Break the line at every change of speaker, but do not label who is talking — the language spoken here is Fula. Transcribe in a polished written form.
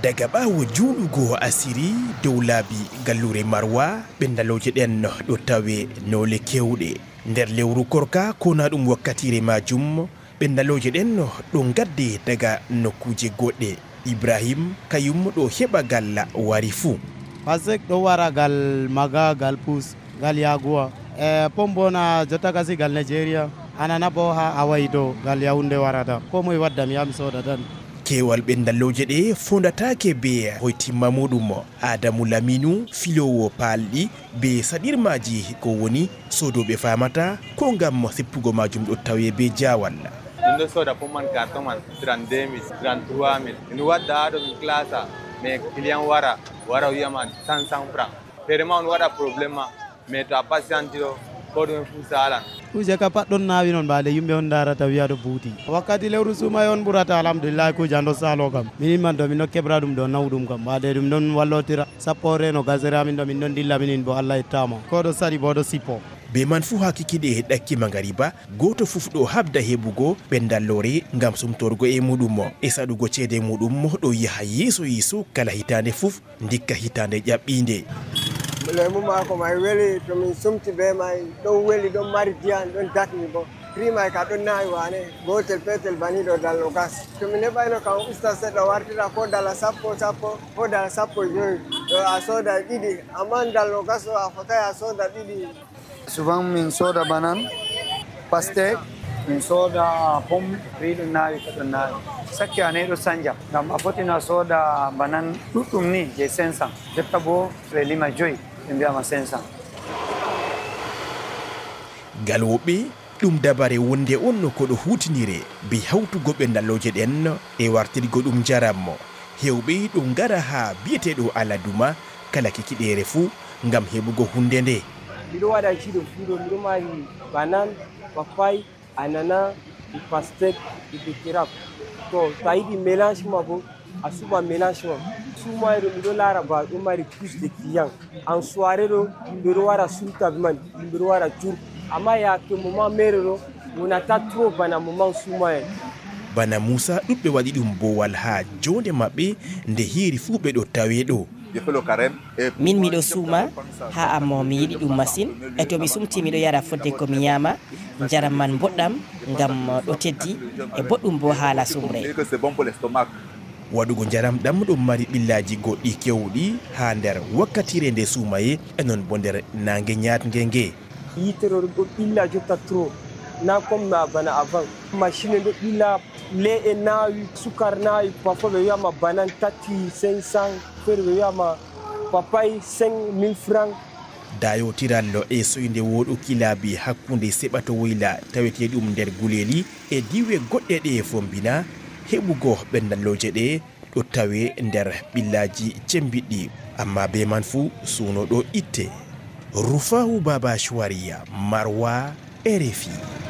daga ɓawo juulugo asiri dow laabi gallure marwa ɓendaloje ɗen ɗo tawe nole kewɗe nder lewru korka kona ɗum wakkatire majum ɓendaloje ɗen ɗo gadde daga nokkuje goɗɗe Ibrahim kayum ɗo heɓa gal wari fuu
pasek ɗo wara gal maga gal pus gal yaguwa pombona jotta kasi gal Nigeria anana bo ha awayi do gal Yaounde warata ko moye waddam yami soda tan
kewal ɓendalloje ɗe fondatake be hoytimma muɗum Adamu Laminu filowo palɗi be saɗirmaji ko woni sodoɓe famata ko gam sippugo majum ɗo tawe be jawal
ɗum soda pomman carton man 32 000 33 000 ina wadda haɗo min classa mais client wara wiyama 500 francs fere ma on waɗa probléme ma mais to a patiente ɗo ko ɗum fu salan
kuje ka pat ɗon nawi noon mbaɗe yimɓe on darata wiya ɗo buuti wakkati lewru sumay on ɓurata alhamdulillah kuje ando salo kam minin man ɗo min ɗo keɓra ɗum ɗo nawɗum kam mbaɗe ɗum ɗon wallotira sappo reno gasere amin ɗo min ɗon dilla minin bo Allah ittama ko ɗo saɗi bo ɗo sippo
be man fu hakkikiɗe ɗakki magariba goto fuf ɗo habda heɓugo ɓendallore gam sumtorgo e muɗum e saɗugo ceede muɗum ɗo yaha yeeso kala hitande fuf dikka hitande ƴaɓɓinde
lemu mako may weli to min sumti be may ɗon weli ɗon mari diyan ɗon dakni bo prix may ka ɗon nawi wane gotel petel baniɗo dallo gas to min heɓayno kam usta seɗɗa wartira ko dala sappo ko dala sappo joyi ɗo a soda ɗiɗi amma dallo gas o a fotai a soda ɗiɗi
souvent min soda banan pastek min soda pomme prix ɗum nawi ko ɗon nawi sakki ane ɗo sanja ngam a fotina soda banan ɗuɗɗum ni je 500 jotta bo ɓe lima joyi ɓe mbiyama 500
galwoɓe ɗum dabare wonde on ko ɗo hutinire be hawtugo ɓendalloje ɗen e wartirgo ɗum jaram hewɓe ɗum gara ha biyeteɗo aladuma kala kikiɗere fuu ngam heɓugo hunde nde
miɗo waɗa ciɗo fuɗo miɗo mari banan papay anana pastek betterave to a yiɗi mélange ma bo a suɓa mélange ma sumayɗo miɗo laara ba ɗo mari plus de client en soirée ɗo ɓeɗo wara sumtabe man ɓeɗo wara tour amma yake moment mere ɗo wonata trop bana moment sumayen
bana Moussa ɗuɓɓe waɗi ɗum bowal ha jonde maɓɓe nde hiiri fuu ɓe ɗo tawe ɗo
min miɗo suuma ha ammo mi yiɗi ɗum masine e to mi sumti miɗo yara fodde ko mi ñaama jaram man boɗɗam ngam ɗo teddi e boɗɗum bo haala sumre
waɗugo jaram ɗam ɗum mari ɓillaji goɗɗi kewɗi ha nder wakkatire nde suumaye e non bo nder nangue ñatgue ngue
yitere ɗo ɓilla jotta trop na comme bana avant machine ɗo ɓilla le e nawi sukar nawi parfois ɓe wiyama banan tati 500 fere ɓe wiyama papay 5000 francs
dayotirallo e soyde woɗuki laabi hakkude seɓato woyla tawete ɗum nder guleli e diwe goɗɗe ɗe fombina heɓugo ɓendalloje ɗe ɗo tawe nder ɓillaji cembiɗɗi amma be man fuu suno ɗo itte Rufahu Baba Chouaria Marwa RFI